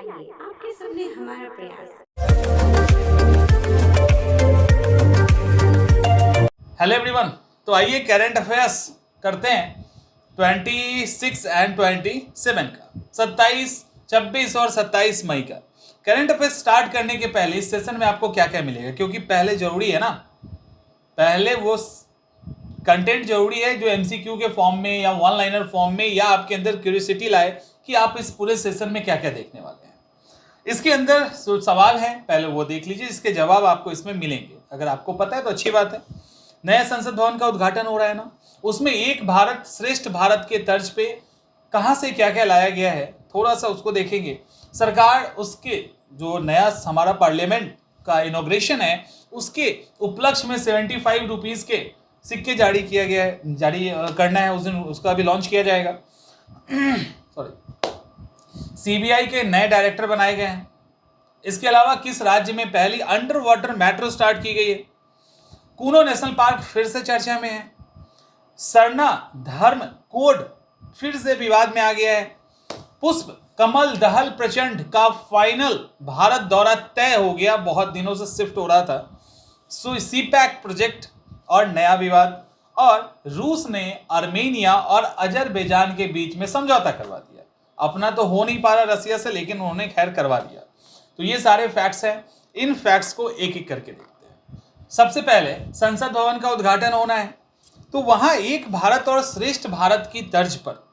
आइए आपके सामने हमारा प्रयास। हेलो एवरीवन, तो आइए करंट अफेयर्स करते हैं 26 एंड 27 का, 27, 26 और 27 मई का। करंट अफेयर्स स्टार्ट करने के पहले इस सेशन में आपको क्या क्या मिलेगा, क्योंकि पहले जरूरी है ना, पहले वो कंटेंट जरूरी है जो एमसीक्यू के फॉर्म में या वन लाइनर फॉर्म में या आपके अंदर क्यूरियोसिटी लाए कि आप इस पूरे सेशन में क्या क्या देखने वाले हैं। इसके अंदर जो सवाल है पहले वो देख लीजिए, इसके जवाब आपको इसमें मिलेंगे। अगर आपको पता है तो अच्छी बात है। नया संसद भवन का उद्घाटन हो रहा है ना, उसमें एक भारत श्रेष्ठ भारत के तर्ज पे कहाँ से क्या क्या लाया गया है, थोड़ा सा उसको देखेंगे। सरकार उसके जो नया हमारा पार्लियामेंट का इनॉग्रेशन है उसके उपलक्ष्य में 75 रुपीज़ के सिक्के जारी किया गया है, जारी करना है, उस दिन उसका भी लॉन्च किया जाएगा। सॉरी, सीबीआई के नए डायरेक्टर बनाए गए हैं। इसके अलावा किस राज्य में पहली अंडर वाटर मेट्रो स्टार्ट की गई है। कूनो नेशनल पार्क फिर से चर्चा में है। सरना धर्म कोड फिर से विवाद में आ गया है। पुष्प कमल दहल प्रचंड का फाइनल भारत दौरा तय हो गया, बहुत दिनों से शिफ्ट हो रहा था। सीपैक प्रोजेक्ट और नया विवाद, और रूस ने आर्मेनिया और अजरबैजान के बीच में समझौता करवा दिया। अपना तो हो नहीं पा रहा रसिया से, लेकिन उन्होंने खैर करवा दिया। तो ये सारे फैक्ट्स हैं, इन फैक्ट्स को एक एक करके देखते हैं। सबसे पहले संसद भवन का उद्घाटन होना है, तो वहां एक भारत और श्रेष्ठ भारत की तर्ज पर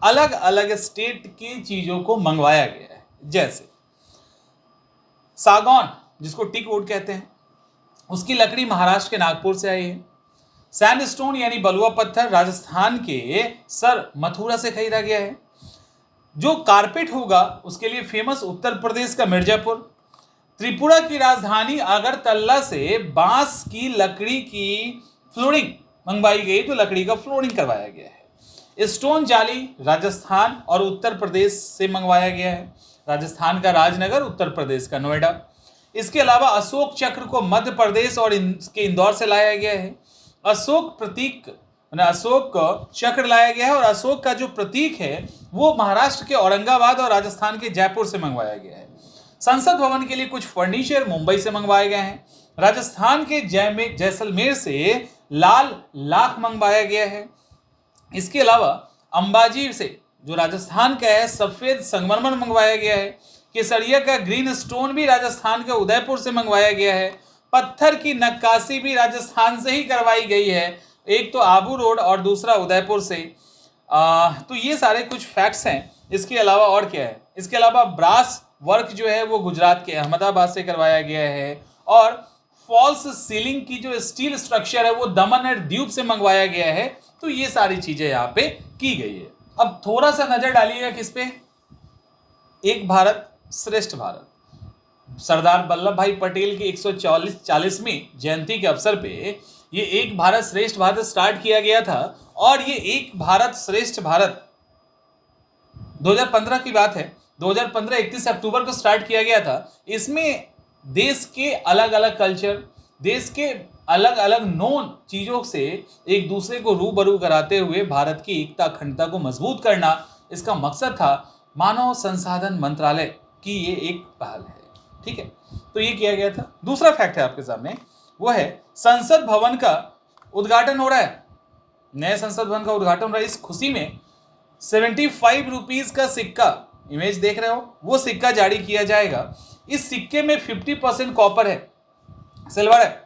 अलग अलग स्टेट की चीजों को मंगवाया गया है। जैसे सागौन, जिसको टीक वुड कहते हैं, उसकी लकड़ी महाराष्ट्र के नागपुर से आई है। सैंडस्टोन यानी बलुआ पत्थर राजस्थान के सर मथुरा से खरीदा गया है। जो कारपेट होगा उसके लिए फेमस उत्तर प्रदेश का मिर्जापुर। त्रिपुरा की राजधानी अगरतला से बांस की लकड़ी की फ्लोरिंग मंगवाई गई, तो लकड़ी का फ्लोरिंग करवाया गया है। स्टोन जाली राजस्थान और उत्तर प्रदेश से मंगवाया गया है। राजस्थान का राजनगर, उत्तर प्रदेश का नोएडा। इसके अलावा अशोक चक्र को मध्य प्रदेश और इसके इंदौर से लाया गया है। अशोक प्रतीक, अशोक चक्र लाया गया है, और अशोक का जो प्रतीक है वो महाराष्ट्र के औरंगाबाद और राजस्थान के जयपुर से मंगवाया गया है। संसद भवन के लिए कुछ फर्नीचर मुंबई से मंगवाए गए हैं। राजस्थान के जैसलमेर से लाल लाख मंगवाया गया है। इसके अलावा अंबाजी से, जो राजस्थान का है, सफेद संगमरमर मंगवाया गया है। केसरिया का ग्रीन स्टोन भी राजस्थान के उदयपुर से मंगवाया गया है। पत्थर की नक्काशी भी राजस्थान से ही करवाई गई है, एक तो आबू रोड और दूसरा उदयपुर से। तो ये सारे कुछ फैक्ट्स हैं। इसके अलावा और क्या है, इसके अलावा ब्रास वर्क जो है वो गुजरात के अहमदाबाद से करवाया गया है, और फॉल्स सीलिंग की जो स्टील स्ट्रक्चर है वो दमन और दीव से मंगवाया गया है। तो ये सारी चीजें यहाँ पे की गई है। अब थोड़ा सा नजर डालिएगा किस पे, एक भारत श्रेष्ठ भारत। सरदार वल्लभ भाई पटेल की 140वीं जयंती के अवसर पे ये एक भारत श्रेष्ठ भारत स्टार्ट किया गया था, और ये एक भारत श्रेष्ठ भारत 2015 की बात है। 2015 31 अक्टूबर को स्टार्ट किया गया था। इसमें देश के अलग अलग कल्चर, देश के अलग अलग नॉन चीजों से एक दूसरे को रूबरू कराते हुए भारत की एकता अखंडता को मजबूत करना इसका मकसद था। मानव संसाधन मंत्रालय की ये एक पहल है, ठीक है। तो ये किया गया था। दूसरा फैक्ट है आपके सामने, वो है संसद भवन का उद्घाटन हो रहा है। नए संसद भवन का उद्घाटन हो रहा है। इस खुशी में 75 रुपीज का सिक्का, इमेज देख रहे हो, वो सिक्का जारी किया जाएगा। इस सिक्के में 50% कॉपर है, सिल्वर है,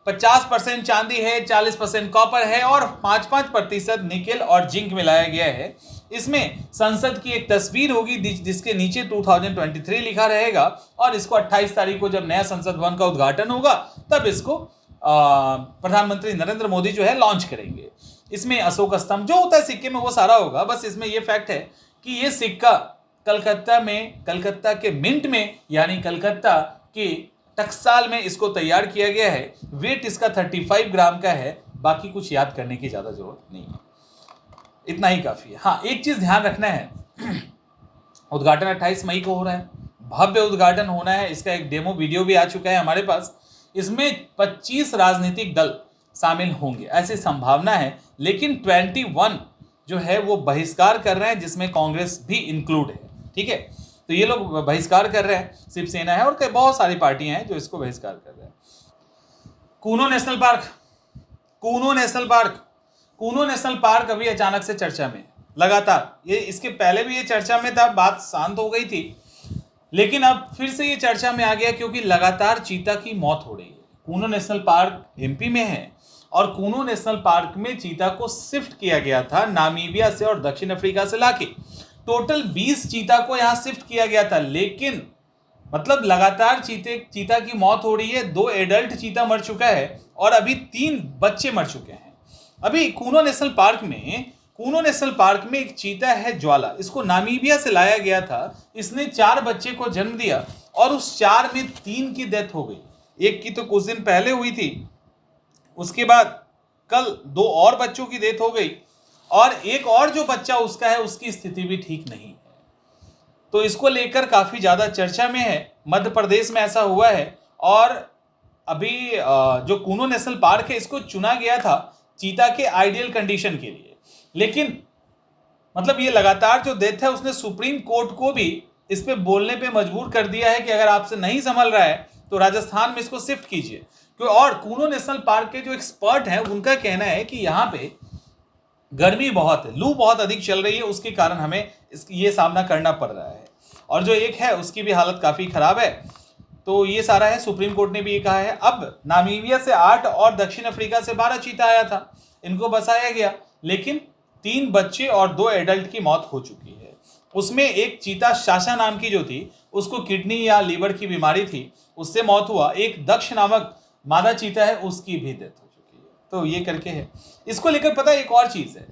50% चांदी है, 40% कॉपर है, और 5% निकेल और जिंक मिलाया गया है। इसमें संसद की एक तस्वीर होगी जिसके नीचे 2023 लिखा रहेगा, और इसको 28 तारीख को जब नया संसद भवन का उद्घाटन होगा तब इसको प्रधानमंत्री नरेंद्र मोदी जो है लॉन्च करेंगे। इसमें अशोक स्तंभ जो होता है सिक्के में वो सारा होगा। बस इसमें ये फैक्ट है कि ये सिक्का कलकत्ता के मिंट में, यानी कलकत्ता के टकसाल में इसको तैयार किया गया है। वेट इसका 35 ग्राम का है। बाकी कुछ याद करने की ज़्यादा जरूरत नहीं है, इतना ही काफ़ी है। हाँ, एक चीज़ ध्यान रखना है, उद्घाटन 28 मई को हो रहा है, भव्य उद्घाटन होना है। इसका एक डेमो वीडियो भी आ चुका है हमारे पास। इसमें 25 राजनीतिक दल शामिल होंगे ऐसी संभावना है, लेकिन 21 जो है वो बहिष्कार कर रहे हैं, जिसमें कांग्रेस भी इंक्लूड है, ठीक है। तो ये लोग बहिष्कार कर रहे हैं, शिवसेना है और बहुत सारी पार्टियां हैं जो इसको बहिष्कार कर रहे हैं। Kuno national park, Kuno national park, Kuno national park अभी अचानक से चर्चा में, लगातार ये इसके पहले भी ये चर्चा में था, बात शांत हो गई थी, लेकिन अब फिर से ये चर्चा में आ गया क्योंकि लगातार चीता की मौत हो रही है। कूनो नेशनल पार्क एमपी में है और कूनो नेशनल पार्क में चीता को शिफ्ट किया गया था नामीबिया से और दक्षिण अफ्रीका से लाके। टोटल 20 चीता को यहां शिफ्ट किया गया था, लेकिन मतलब लगातार चीता की मौत हो रही है। 2 एडल्ट चीता मर चुका है और अभी 3 बच्चे मर चुके हैं। अभी कूनो नेशनल पार्क में एक चीता है ज्वाला, इसको नामीबिया से लाया गया था। इसने 4 बच्चे को जन्म दिया और उस 4 में 3 की डेथ हो गई। एक की तो कुछ दिन पहले हुई थी, उसके बाद कल 2 और बच्चों की डेथ हो गई और एक और जो बच्चा उसका है उसकी स्थिति भी ठीक नहीं है। तो इसको लेकर काफी ज्यादा चर्चा में है। मध्य प्रदेश में ऐसा हुआ है और अभी जो कूनो नेशनल पार्क है इसको चुना गया था चीता के आइडियल कंडीशन के लिए, लेकिन मतलब ये लगातार जो डेथ है उसने सुप्रीम कोर्ट को भी इस पे बोलने पे मजबूर कर दिया है कि अगर आपसे नहीं संभल रहा है तो राजस्थान में इसको शिफ्ट कीजिए। और कूनो नेशनल पार्क के जो एक्सपर्ट हैं उनका कहना है कि यहाँ पे गर्मी बहुत है, लू बहुत अधिक चल रही है, उसके कारण हमें ये सामना करना पड़ रहा है और जो एक है उसकी भी हालत काफ़ी ख़राब है। तो ये सारा है, सुप्रीम कोर्ट ने भी ये कहा है। अब नामीबिया से 8 और दक्षिण अफ्रीका से 12 चीता आया था, इनको बसाया गया, लेकिन 3 बच्चे और 2 एडल्ट की मौत हो चुकी है। उसमें एक चीता शाशा नाम की जो थी उसको किडनी या लीवर की बीमारी थी, उससे मौत हुआ। एक दक्ष नामक मादा चीता है, उसकी भी डेथ हो चुकी है। तो ये करके है। इसको लेकर पता है एक और चीज है,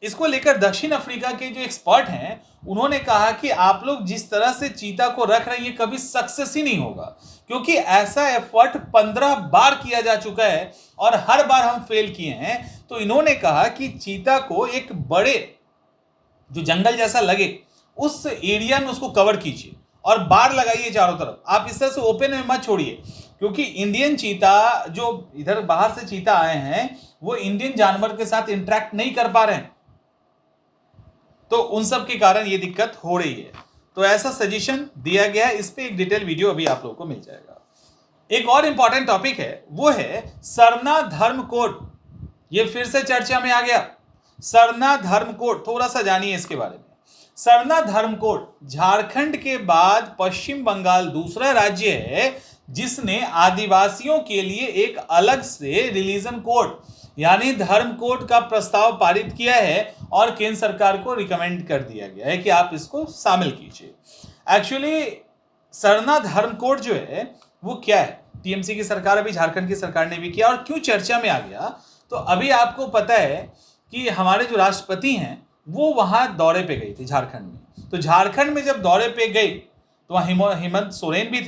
इसको लेकर दक्षिण अफ्रीका के जो एक्सपर्ट हैं उन्होंने कहा कि आप लोग जिस तरह से चीता को रख रहे हैं ये कभी सक्सेस ही नहीं होगा, क्योंकि ऐसा एफर्ट 15 बार किया जा चुका है और हर बार हम फेल किए हैं। तो इन्होंने कहा कि चीता को एक बड़े जो जंगल जैसा लगे उस एरिया में उसको कवर कीजिए और बाड़ लगाइए चारों तरफ। आप इस तरह से ओपन में मत छोड़िए, क्योंकि इंडियन चीता जो इधर बाहर से चीता आए हैं वो इंडियन जानवर के साथ इंटरेक्ट नहीं कर पा रहे हैं, तो उन सब के कारण ये दिक्कत हो रही है। तो ऐसा सजेशन दिया गया है, इस पे एक डिटेल वीडियो अभी आप लोगों को मिल जाएगा। एक और इंपॉर्टेंट टॉपिक है, वो है सरना धर्म कोड। ये फिर से चर्चा में आ गया, सरना धर्म कोड, थोड़ा सा जानिए इसके बारे में। सरना धर्म कोड झारखंड के बाद पश्चिम बंगाल दूसरा राज्य है जिसने आदिवासियों के लिए एक अलग से रिलीजन कोड यानी धर्म कोड का प्रस्ताव पारित किया है और केंद्र सरकार को रिकमेंड कर दिया गया है कि आप इसको शामिल कीजिए। एक्चुअली सरना धर्म कोड जो है वो क्या है, टीएमसी की सरकार, अभी झारखंड की सरकार ने भी किया और क्यों चर्चा में आ गया। तो अभी आपको पता है कि हमारे जो राष्ट्रपति हैं वो वहां दौरे पे गई थी झारखंड में। तो झारखंड में जब दौरे पे गई तो वहाँ हेमंत सोरेन भी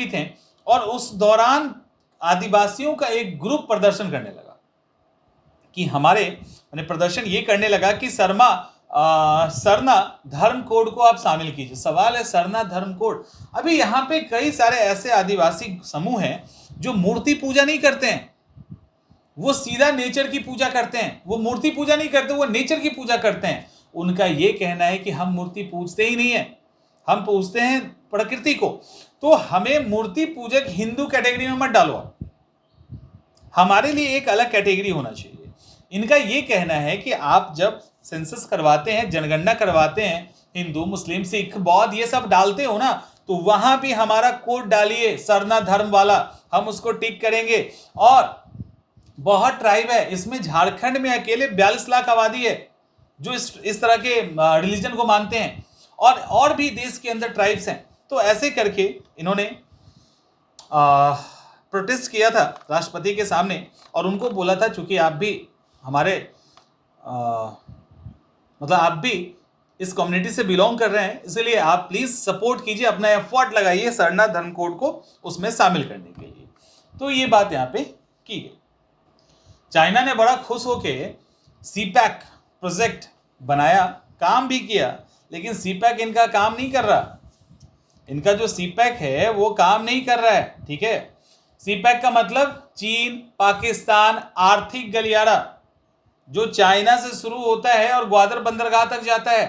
थे और उस दौरान आदिवासियों का एक ग्रुप प्रदर्शन करने लगा कि प्रदर्शन ये करने लगा कि सरना धर्म कोड को आप शामिल कीजिए। सवाल है सरना धर्म कोड, अभी यहाँ पे कई सारे ऐसे आदिवासी समूह हैं जो मूर्ति पूजा नहीं करते हैं, वो सीधा नेचर की पूजा करते हैं। वो मूर्ति पूजा नहीं करते, वो नेचर की पूजा करते हैं। उनका ये कहना है कि हम मूर्ति पूजते ही नहीं है, हम पूजते हैं प्रकृति को। तो हमें मूर्ति पूजक हिंदू कैटेगरी में मत डालो, हमारे लिए एक अलग कैटेगरी होना चाहिए। इनका ये कहना है कि आप जब सेंसस करवाते हैं, जनगणना करवाते हैं, हिंदू मुस्लिम सिख बौद्ध ये सब डालते हो ना, तो वहां भी हमारा कोड डालिए सरना धर्म वाला, हम उसको टिक करेंगे। और बहुत ट्राइब है इसमें, झारखंड में अकेले 42 लाख आबादी है जो इस तरह के रिलीजन को मानते हैं और भी देश के अंदर ट्राइब्स हैं। तो ऐसे करके इन्होंने प्रोटेस्ट किया था राष्ट्रपति के सामने और उनको बोला था चूंकि आप भी हमारे आप भी इस कम्युनिटी से बिलोंग कर रहे हैं, इसलिए आप प्लीज सपोर्ट कीजिए, अपना एफर्ट लगाइए सरना धर्म कोड को उसमें शामिल करने के लिए। तो ये बात यहाँ पे की गई। चाइना ने बड़ा खुश होके सीपैक प्रोजेक्ट बनाया, काम भी किया, लेकिन सीपैक इनका काम नहीं कर रहा। इनका जो सीपैक है वो काम नहीं कर रहा है, ठीक है। सीपैक का मतलब चीन पाकिस्तान आर्थिक गलियारा जो चाइना से शुरू होता है और ग्वादर बंदरगाह तक जाता है।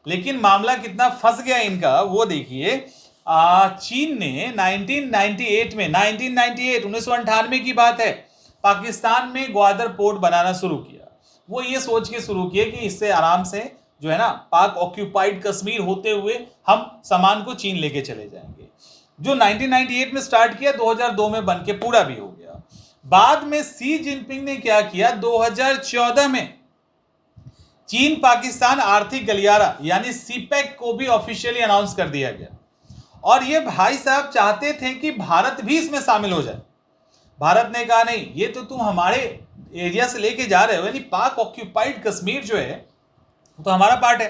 लेकिन मामला कितना फंस गया इनका वो देखिए। चीन ने 1998 में 1998 की बात है, पाकिस्तान में ग्वादर पोर्ट बनाना शुरू किया। वो ये सोच के शुरू किए कि इससे आराम से जो है ना पाक ऑक्यूपाइड कश्मीर होते हुए हम सामान को चीन लेके चले जाएंगे। जो 1998 में स्टार्ट किया 2002 में बन के पूरा भी हो गया। बाद में सी जिनपिंग ने क्या किया, 2014 में चीन पाकिस्तान आर्थिक गलियारा यानी सीपेक को भी ऑफिशियली अनाउंस कर दिया गया। और ये भाई साहब चाहते थे कि भारत भी इसमें शामिल हो जाए। भारत ने कहा नहीं, ये तो तुम हमारे एरिया से लेके जा रहे हो, यानी पाक ऑक्यूपाइड कश्मीर जो है तो हमारा पार्ट है,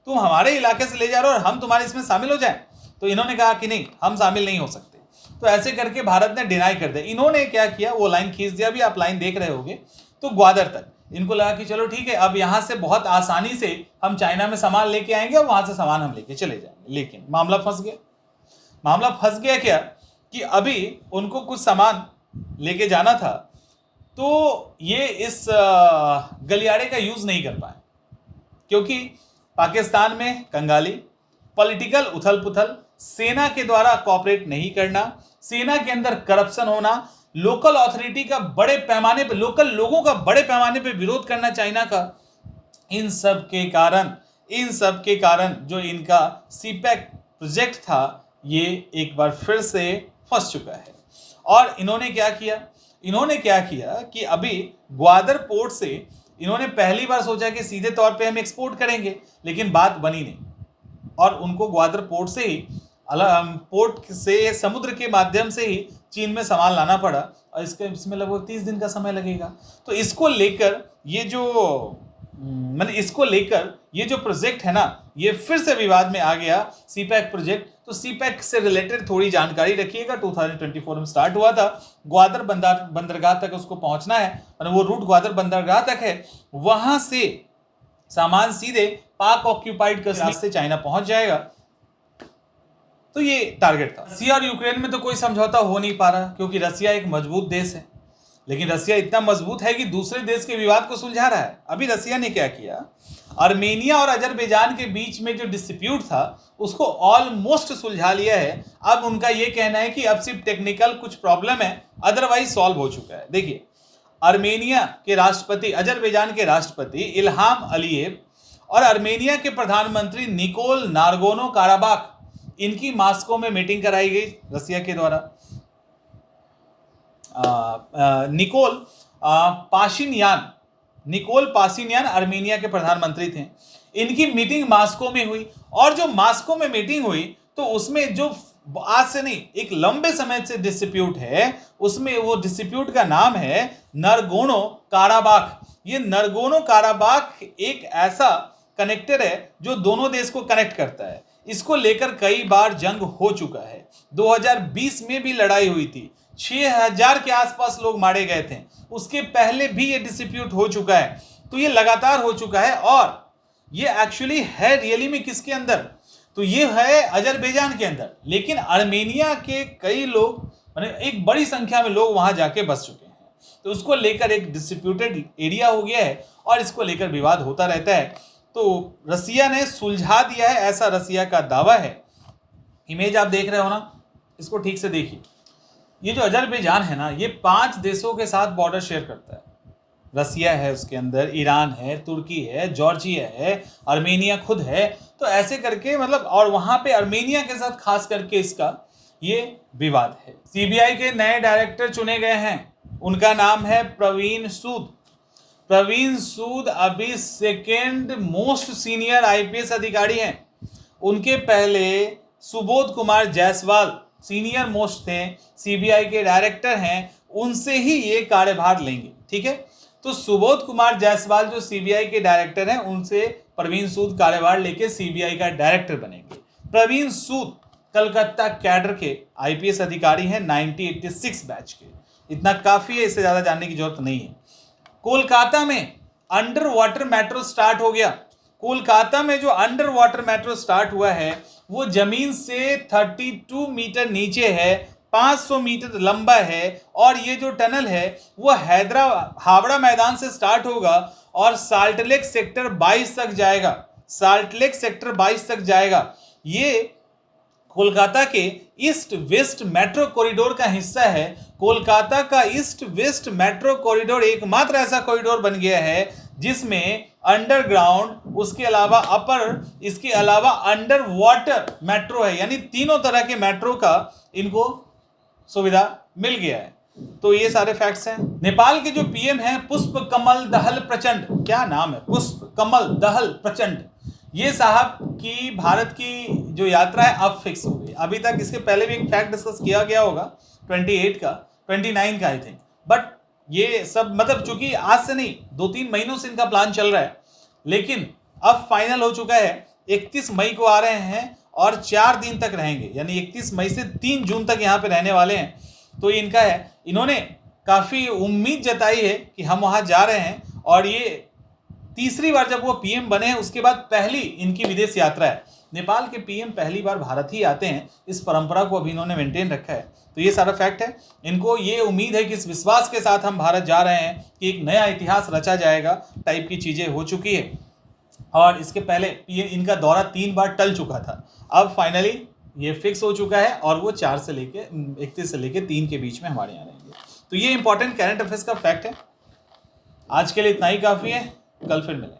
तुम हमारे इलाके से ले जा रहे हो और हम तुम्हारे इसमें शामिल हो जाए। तो इन्होंने कहा कि नहीं, हम शामिल नहीं हो सकते। तो ऐसे करके भारत ने डिनाई कर दिया। इन्होंने क्या किया, वो लाइन खींच दिया, अभी आप लाइन देख रहे होगे, तो ग्वादर तक। इनको लगा कि चलो ठीक है, अब यहां से बहुत आसानी से हम चाइना में सामान लेके आएंगे और वहां से सामान हम लेके चले जाएंगे। लेकिन मामला फंस गया। मामला फंस गया क्या कि अभी उनको कुछ सामान लेके जाना था, तो ये इस गलियारे का यूज नहीं कर पाए, क्योंकि पाकिस्तान में कंगाली, पॉलिटिकल उथल पुथल, सेना के द्वारा कॉपरेट नहीं करना, सेना के अंदर करप्शन होना, लोकल अथॉरिटी का बड़े पैमाने पे, लोकल लोगों का बड़े पैमाने पे विरोध करना चाइना का, इन सब के कारण जो इनका सीपेक प्रोजेक्ट था ये एक बार फिर से फंस चुका है। और इन्होंने क्या किया कि अभी ग्वादर पोर्ट से इन्होंने पहली बार सोचा कि सीधे तौर पे हम एक्सपोर्ट करेंगे, लेकिन बात बनी नहीं और उनको ग्वादर पोर्ट से ही पोर्ट से समुद्र के माध्यम से ही चीन में सामान लाना पड़ा और इसमें लगभग 30 दिन का समय लगेगा। तो इसको लेकर ये जो प्रोजेक्ट है ना, ये फिर से विवाद में आ गया, सीपेक प्रोजेक्ट। तो सीपेक से रिलेटेड थोड़ी जानकारी रखिएगा। 2024 में स्टार्ट हुआ था, ग्वादर बंदरगाह तक उसको पहुंचना है, वो रूट ग्वादर बंदरगाह तक है, वहां से सामान सीधे पाक ऑक्यूपाइड कश्मीर से चाइना पहुंच जाएगा। तो ये टारगेट था। रसिया और यूक्रेन में तो कोई समझौता हो नहीं पा रहा, क्योंकि रसिया एक मजबूत देश है, लेकिन रसिया इतना मजबूत है कि दूसरे देश के विवाद को सुलझा रहा है। अभी रसिया ने क्या किया, आर्मेनिया और अजरबैजान के बीच में जो डिस्प्यूट था उसको ऑलमोस्ट सुलझा लिया है। अब उनका ये कहना है कि अब सिर्फ टेक्निकल कुछ प्रॉब्लम है, अदरवाइज सॉल्व हो चुका है। देखिए, आर्मेनिया के राष्ट्रपति, अजरबैजान के राष्ट्रपति इल्हाम अलीयेव और आर्मेनिया के प्रधानमंत्री निकोल नारगोनो काराबाख, इनकी मास्को में मीटिंग कराई गई रसिया के द्वारा। निकोल पाशिन्यान आर्मेनिया के प्रधानमंत्री थे। इनकी मीटिंग मास्को में हुई, और जो मास्को में मीटिंग हुई तो उसमें जो आज से नहीं, एक लंबे समय से डिस्प्यूट है, उसमें वो डिस्प्यूट का नाम है नरगोनो काराबाख। ये नरगोनो काराबाख एक ऐसा कनेक्टर है जो दोनों देश को कनेक्ट करता है। इसको लेकर कई बार जंग हो चुका है। 2020 में भी लड़ाई हुई थी, 6000 के आसपास लोग मारे गए थे। उसके पहले भी ये डिस्प्यूट हो चुका है। तो ये लगातार हो चुका है, और ये एक्चुअली है रियली में किसके अंदर, तो ये है अजरबैजान के अंदर। लेकिन आर्मेनिया के कई लोग, माने एक बड़ी संख्या में लोग वहां जाके बस चुके हैं। तो उसको लेकर एक डिस्प्यूटेड एरिया हो गया है और इसको लेकर विवाद होता रहता है। तो रसिया ने सुलझा दिया है, ऐसा रसिया का दावा है। इमेज आप देख रहे हो ना, इसको ठीक से देखिए। ये जो अजरबैजान है ना, ये 5 देशों के साथ बॉर्डर शेयर करता है। रसिया है उसके अंदर, ईरान है, तुर्की है, जॉर्जिया है, आर्मेनिया खुद है। तो ऐसे करके मतलब, और वहां पे आर्मेनिया के साथ खास करके इसका ये विवाद है। सीबीआई के नए डायरेक्टर चुने गए हैं, उनका नाम है प्रवीण सूद। प्रवीण सूद अभी सेकेंड मोस्ट सीनियर आईपीएस अधिकारी हैं। उनके पहले सुबोध कुमार जायसवाल सीनियर मोस्ट थे, सीबीआई के डायरेक्टर हैं, उनसे ही ये कार्यभार लेंगे। ठीक है, तो सुबोध कुमार जायसवाल जो सीबीआई के डायरेक्टर हैं, उनसे प्रवीण सूद कार्यभार लेके सीबीआई का डायरेक्टर बनेंगे। प्रवीण सूद कलकत्ता कैडर के आईपीएस अधिकारी हैं, 1986 बैच के। इतना काफी है, इससे ज्यादा जानने की जरूरत नहीं है। कोलकाता में अंडर वाटर मेट्रो स्टार्ट हो गया। कोलकाता में जो अंडर वाटर मेट्रो स्टार्ट हुआ है वो जमीन से 32 मीटर नीचे है, 500 मीटर लंबा है, और ये जो टनल है वो हावड़ा मैदान से स्टार्ट होगा और साल्टलेक सेक्टर 22 तक जाएगा। साल्टलेक सेक्टर 22 तक जाएगा। ये कोलकाता के ईस्ट वेस्ट मेट्रो कॉरिडोर का हिस्सा है। कोलकाता का ईस्ट वेस्ट मेट्रो कॉरिडोर एकमात्र ऐसा कॉरिडोर बन गया है जिसमें अंडरग्राउंड, उसके अलावा अपर, इसके अलावा अंडर वाटर मेट्रो है, यानी तीनों तरह के मेट्रो का इनको सुविधा मिल गया है। तो ये सारे फैक्ट्स हैं। नेपाल के जो पीएम हैं पुष्प कमल दहल प्रचंड, क्या नाम है, पुष्प कमल दहल प्रचंड, ये साहब की भारत की जो यात्रा है अब फिक्स हो गई। अभी तक इसके पहले भी एक फैक्ट डिस्कस किया गया होगा 28 का, 29 का आई थिंक, बट ये सब मतलब चूंकि आज से नहीं 2-3 महीनों से इनका प्लान चल रहा है, लेकिन अब फाइनल हो चुका है। 31 मई को आ रहे हैं और 4 दिन तक रहेंगे, यानी 31 मई से 3 जून तक यहाँ पे रहने वाले हैं। तो इनका है, इन्होंने काफ़ी उम्मीद जताई है कि हम वहाँ जा रहे हैं, और ये तीसरी बार जब वो पीएम बने हैं उसके बाद पहली इनकी विदेश यात्रा है। नेपाल के पीएम पहली बार भारत ही आते हैं, इस परंपरा को अभी इन्होंने मेंटेन रखा है। तो ये सारा फैक्ट है। इनको ये उम्मीद है कि इस विश्वास के साथ हम भारत जा रहे हैं कि एक नया इतिहास रचा जाएगा टाइप की चीज़ें हो चुकी है। और इसके पहले इनका दौरा 3 बार टल चुका था, अब फाइनली ये फिक्स हो चुका है और वो 4 से लेके 31 से लेके 3 के बीच में हमारे यहाँ रहेंगे। तो ये इंपॉर्टेंट करंट अफेयर्स का फैक्ट है। आज के लिए इतना ही काफ़ी है, कल फिर मिलेंगे।